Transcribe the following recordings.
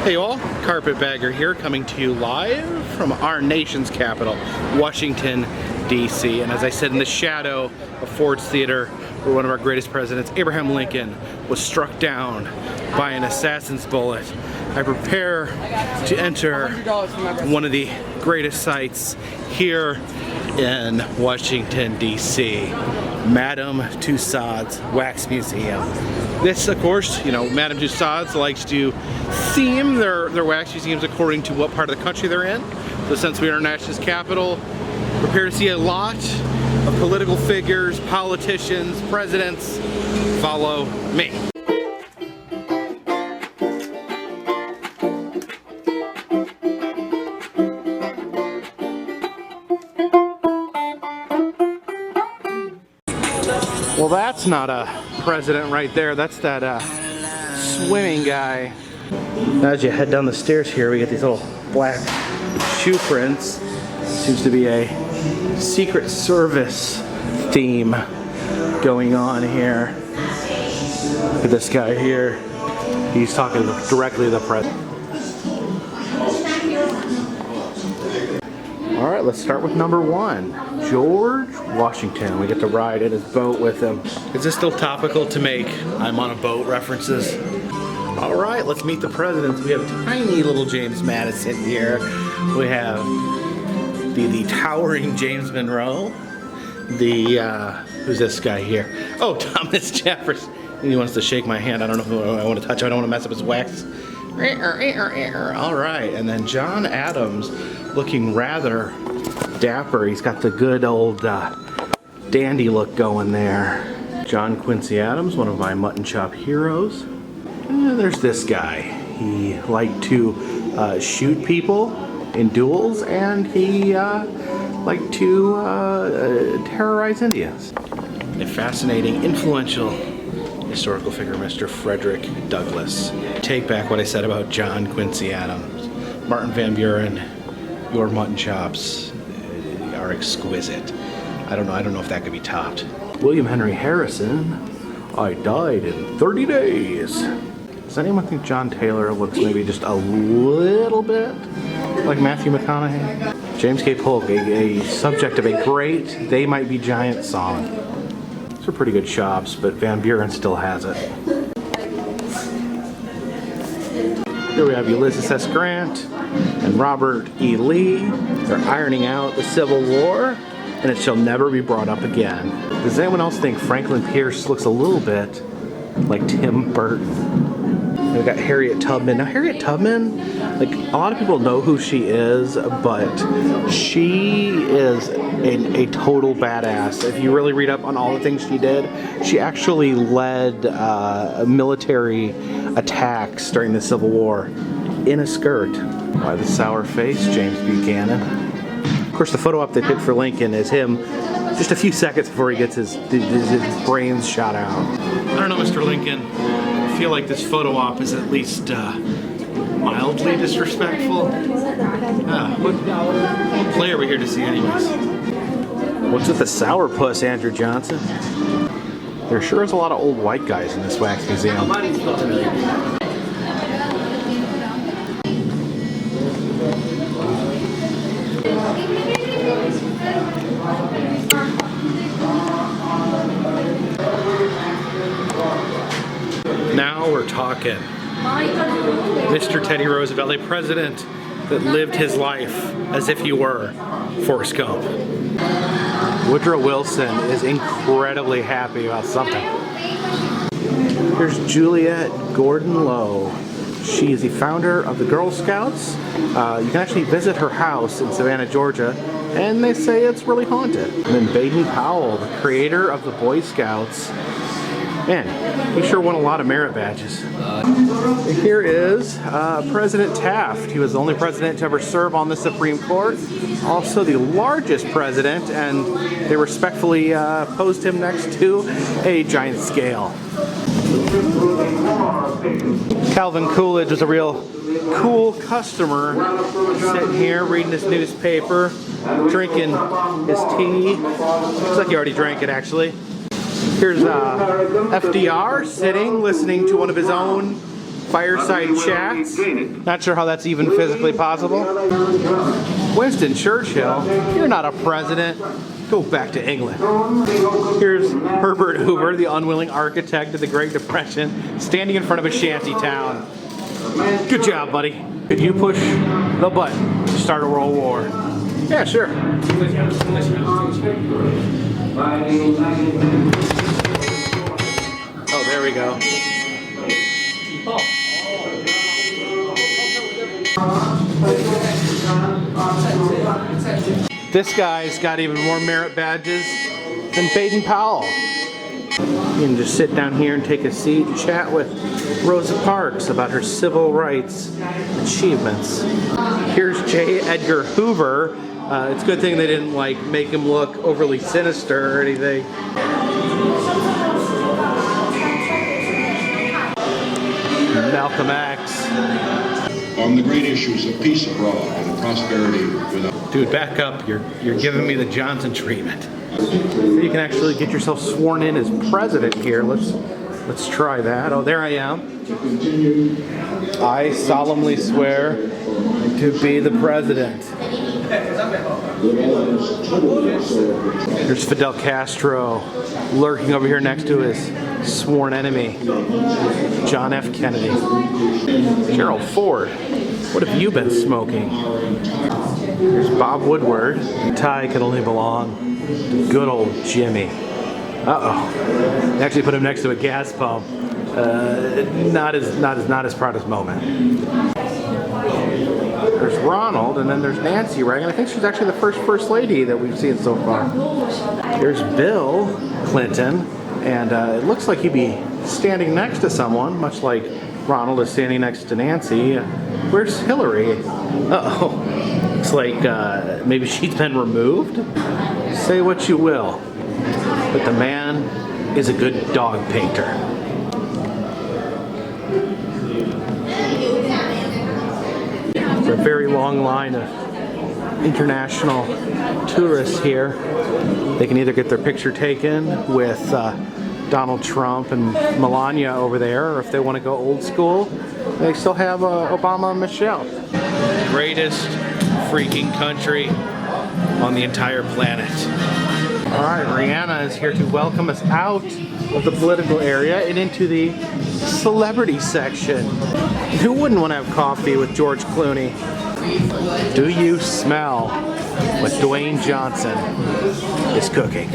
Hey all, Carpetbagger here, coming to you live from our nation's capital, Washington, D.C. And as I said, in the shadow of Ford's Theater, where one of our greatest presidents, Abraham Lincoln, was struck down by an assassin's bullet, I prepare to enter one of the greatest sights here in Washington, D.C., Madame Tussaud's Wax Museum. This, of course, you know, Madame Tussaud's likes to theme their wax museums according to what part of the country they're in. So since we are our nation's capital, prepare to see a lot of political figures, politicians, presidents. Follow me. Well, that's not a president right there. That's that swimming guy. As you head down the stairs here, we get these little black shoe prints. Seems to be a Secret Service theme going on here. Look at this guy here. He's talking directly to the president. All right, let's start with number one. George Washington. We get to ride in his boat with him. Is this still topical to make I'm on a boat references? All right, let's meet the presidents. We have tiny little James Madison here. We have the towering James Monroe. Who's this guy here? Oh, Thomas Jefferson. He wants to shake my hand. I don't know who I want to touch. I don't want to mess up his wax. All right, and then John Adams, looking rather dapper. He's got the good old dandy look going there. John Quincy Adams, one of my mutton chop heroes. And there's this guy. He liked to shoot people in duels, and he liked to terrorize Indians. A fascinating, influential historical figure, Mr. Frederick Douglass. Take back what I said about John Quincy Adams. Martin Van Buren, your mutton chops are exquisite. I don't know if that could be topped. William Henry Harrison, I died in 30 days. Does anyone think John Taylor looks maybe just a little bit like Matthew McConaughey? James K. Polk, a subject of a great They Might Be Giants song. These are pretty good chops, but Van Buren still has it. Here we have Ulysses S. Grant and Robert E. Lee. They're ironing out the Civil War, and it shall never be brought up again. Does anyone else think Franklin Pierce looks a little bit like Tim Burton? We've got Harriet Tubman. Now, Harriet Tubman, like, a lot of people know who she is, but she is a total badass. If you really read up on all the things she did, she actually led military attacks during the Civil War in a skirt. Why the sour face, James Buchanan. Of course, the photo op they picked for Lincoln is him just a few seconds before he gets his brains shot out. I don't know, Mr. Lincoln. I feel like this photo op is at least mildly disrespectful. What play are we here to see anyways? What's with the sourpuss, Andrew Johnson? There sure is a lot of old white guys in this wax museum. Now we're talking. Mr. Teddy Roosevelt, a president that lived his life as if he were Forrest Gump. Woodrow Wilson is incredibly happy about something. Here's Juliette Gordon Lowe. She is the founder of the Girl Scouts. You can actually visit her house in Savannah, Georgia, and they say it's really haunted. And then Baden Powell, the creator of the Boy Scouts. Man, he sure won a lot of merit badges. Here is President Taft. He was the only president to ever serve on the Supreme Court. Also the largest president, and they respectfully posed him next to a giant scale. Calvin Coolidge was a real cool customer, sitting here reading his newspaper, drinking his tea. Looks like he already drank it, actually. Here's FDR sitting, listening to one of his own fireside chats. Not sure how that's even physically possible. Winston Churchill, you're not a president. Go back to England. Here's Herbert Hoover, the unwilling architect of the Great Depression, standing in front of a shanty town. Good job, buddy. Could you push the button to start a world war? Yeah, sure. Oh, there we go. This guy's got even more merit badges than Baden Powell. You can just sit down here and take a seat and chat with Rosa Parks about her civil rights achievements. Here's J. Edgar Hoover. It's a good thing they didn't like make him look overly sinister or anything. Malcolm X. On the great issues of peace abroad and prosperity without. Dude, back up. You're giving me the Johnson treatment. You can actually get yourself sworn in as president here. Let's try that. Oh, there I am. I solemnly swear to be the president. There's Fidel Castro lurking over here next to his sworn enemy, John F. Kennedy. Gerald Ford, what have you been smoking? There's Bob Woodward. Tie could only belong to good old Jimmy. Uh-oh. They actually put him next to a gas pump. Not his proudest moment. There's Ronald, and then there's Nancy Reagan. I think she's actually the first lady that we've seen so far. There's Bill Clinton, and it looks like he'd be standing next to someone, much like Ronald is standing next to Nancy. Where's Hillary? Uh-oh. Looks like maybe she's been removed. Say what you will, but the man is a good dog painter. There's a very long line of international tourists here. They can either get their picture taken with Donald Trump and Melania over there, or if they want to go old school, they still have Obama and Michelle. Greatest freaking country on the entire planet. All right, Rihanna is here to welcome us out of the political area and into the celebrity section. Who wouldn't want to have coffee with George Clooney? Do you smell what Dwayne Johnson is cooking?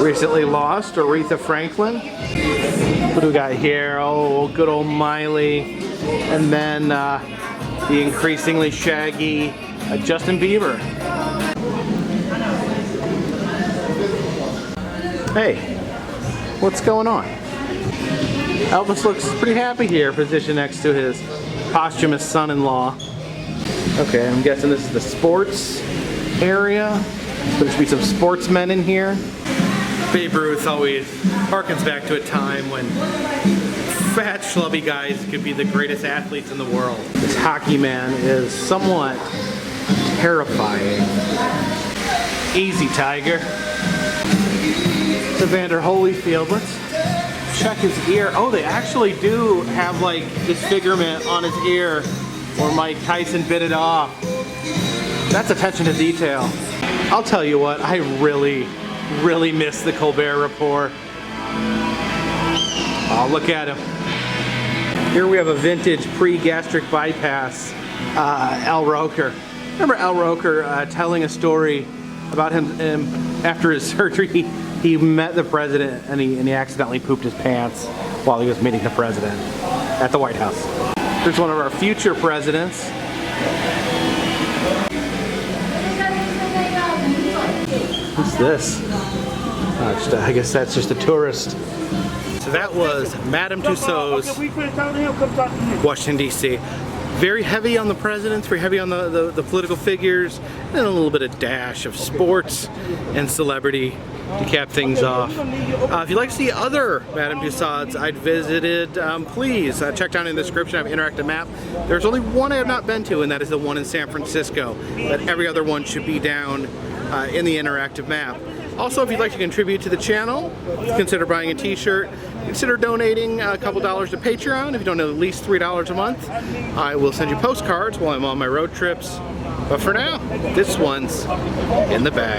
Recently lost Aretha Franklin. What do we got here? Oh, good old Miley. And then the increasingly shaggy Justin Bieber. Hey, what's going on? Elvis looks pretty happy here, positioned next to his posthumous son-in-law. Okay, I'm guessing this is the sports area. There should be some sportsmen in here. Babe Ruth always harkens back to a time when fat, schlubby guys could be the greatest athletes in the world. This hockey man is somewhat terrifying. Easy, Tiger. Evander Holyfield. Let's check his ear. Oh, they actually do have like disfigurement on his ear where Mike Tyson bit it off. That's attention to detail. I'll tell you what, I really miss the Colbert Report. Oh, look at him. Here we have a vintage pre-gastric bypass Al Roker. Remember Al Roker telling a story about him after his surgery? He met the president and he accidentally pooped his pants while he was meeting the president at the White House. Here's one of our future presidents. What's this? I guess that's just a tourist. So that was Madame Tussauds, Washington, D.C. Very heavy on the presidents, very heavy on the political figures, and a little bit of dash of sports and celebrity to cap things off. If you'd like to see other Madame Tussauds I'd visited, please check down in the description. I have an interactive map. There's only one I have not been to, and that is the one in San Francisco. But every other one should be down in the interactive map. Also, if you'd like to contribute to the channel, consider buying a t-shirt. consider donating a couple dollars to Patreon. If you donate at least $3 a month, I will send you postcards while I'm on my road trips. But for now, this one's in the bag.